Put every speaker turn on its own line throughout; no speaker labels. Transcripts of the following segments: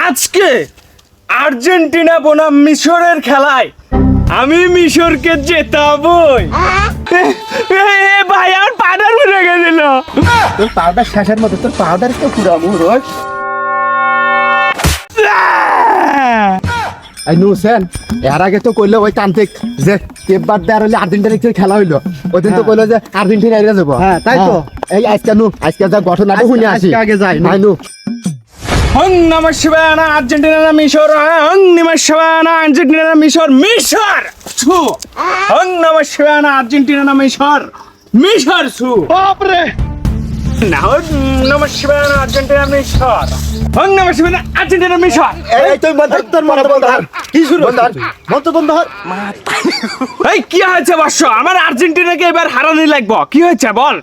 আজকে আর্জেন্টিনা বনাম মিশরের খেলায় আমি মিশরকে জেতাবই। ভাই আর পাউডার উড়ে গেছিল।
তোর পাউডার শেষের মতো তোর পাউডার তো পুরামু রোজ আই নো সেন। এর আগে তো কইলো ওই তান্ত্রিক যে কেপ বাদ দেওয়ার হলে আর্জেন্টিনার খেলা হইলো, ওই দিন তো কইলো যে আর্জেন্টিনা এড়িয়ে যাবো।
হ্যাঁ তাই তো।
এই আজকে যা ঘটনাটা শুনে আসি
আগে যাই
আই নো।
হং নমঃ শিবায় না আর্জেন্টিনা না মিশর, হং নমঃ শিবায় না আর্জেন্টিনা না মিশর, মিশর ছু। হং নমঃ শিবায় না আর্জেন্টিনা না মিশর, মিশর ছু।
বাপরে
না হং নমঃ শিবায় না আর্জেন্টিনা মিশর, হং নমঃ শিবায় না আর্জেন্টিনা মিশর।
এই তুই বন্ধ তোর মনে বন্ধ কর।
কি শুরু
বন্ধ কর।
বন্ধ হর।
এই কি হয়েছে বর্ষ? আমার আর্জেন্টিনাকে এবার হারানি লাগবো, কি হয়েছে বল?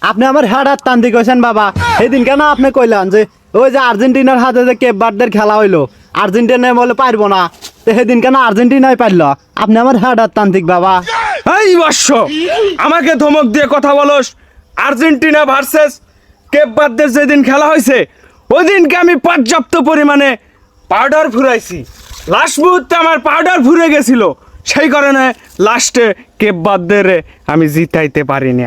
আপনি আমার হেডার তান্দি কইছেন বাবা। সেদিন কেন আপনি কইলেন যে ওই যে আর্জেন্টিনার হাতে যে কেপ বার্ডের খেলা হইলো, আর্জেন্টিনা বলে পারবো না, তো সেদিন কেন আর্জেন্টিনাই পারলো? আপনি আমার হেডার তান্ত্রিক বাবা।
এই বর্ষ আমাকে ধমক দিয়ে কথা বলস? আর্জেন্টিনা ভার্সেস কেপ বার্ডের যেদিন খেলা হয়েছে ওই দিনকে আমি পর্যাপ্ত পরিমাণে পাউডার ফুরাইছি। লাস্ট মুহূর্তে আমার পাউডার ফুরে গেছিল, সেই কারণে লাস্টে কেপ বার্ডের আমি জিতাইতে পারিনি।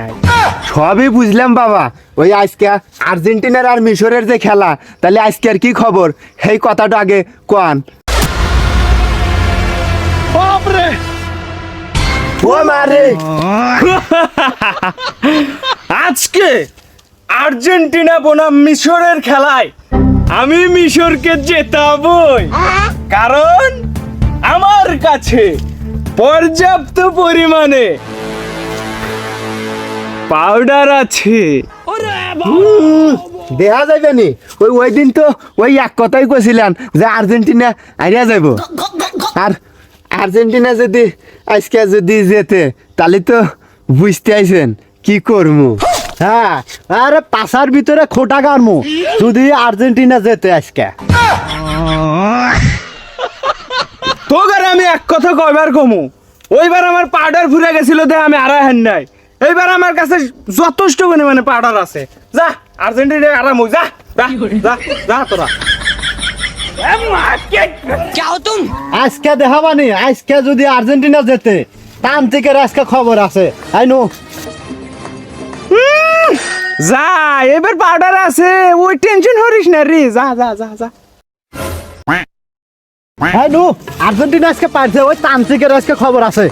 সবই বুঝলাম বাবা, ওই আজকে আর্জেন্টিনার আর মিশরের যে খেলা, তাহলে আজকে আর কি খবর সেই কথাটা আগে কোন।
বাপরে
ও মারে
আজকে আর্জেন্টিনা বনাম মিশরের খেলায় আমি মিশরকে জেতাবই, কারণ আমার কাছে পর্যাপ্ত পরিমাণে পাউডার আছে।
দেখা যাবে নি? ওই দিন তো ওই এক কথাই কইছিলেন যে আর্জেন্টিনা হারিয়া যাইব, আর আর্জেন্টিনা যদি আজকে যদি যেতে তাহলে তো বুঝতে আইছেন কি করমু।
হ্যাঁ, আরে পাশার ভিতরে খোটা গারমু যদি আর্জেন্টিনা যেতে আজকে।
তোগার আমি এক কথা কয়বার কমু, ওইবার আমার পাউডার ফুরে গেছিল দে আমি আড়াই হান নাই। এইবার আমার কাছে যথেষ্ট পরিমাণে পাউডার আছে। যা আর্জেন্টিনা আরাম যা যা যা যা তোরা।
আজকে দেখাবানি, আজকে যদি আর্জেন্টিনা যেতে তান্ত্রিকের আজকে খবর আছে। আই নো
যা এবার পাউডার আছে, ওই টেনশন করিস না রে। যা যা যা যা।
আই নো আর্জেন্টিনা আজকে পারছে, ওই তান্ত্রিকের আজকে খবর আছে।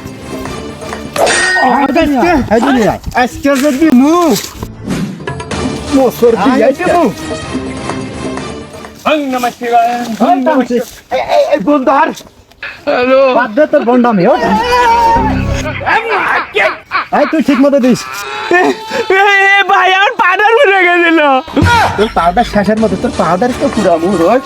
আজকে যদি মোসর দিয়ে এই বন্ধুর
হ্যালো
বাদ দে তোর বন্ডামি। এই তুই ঠিক মতো দিস।
ভাই আর পাউডার ফুরে গেছিল।
তোর পাউডার শেষের মতো তোর পাউডার তো পুরামু রোজ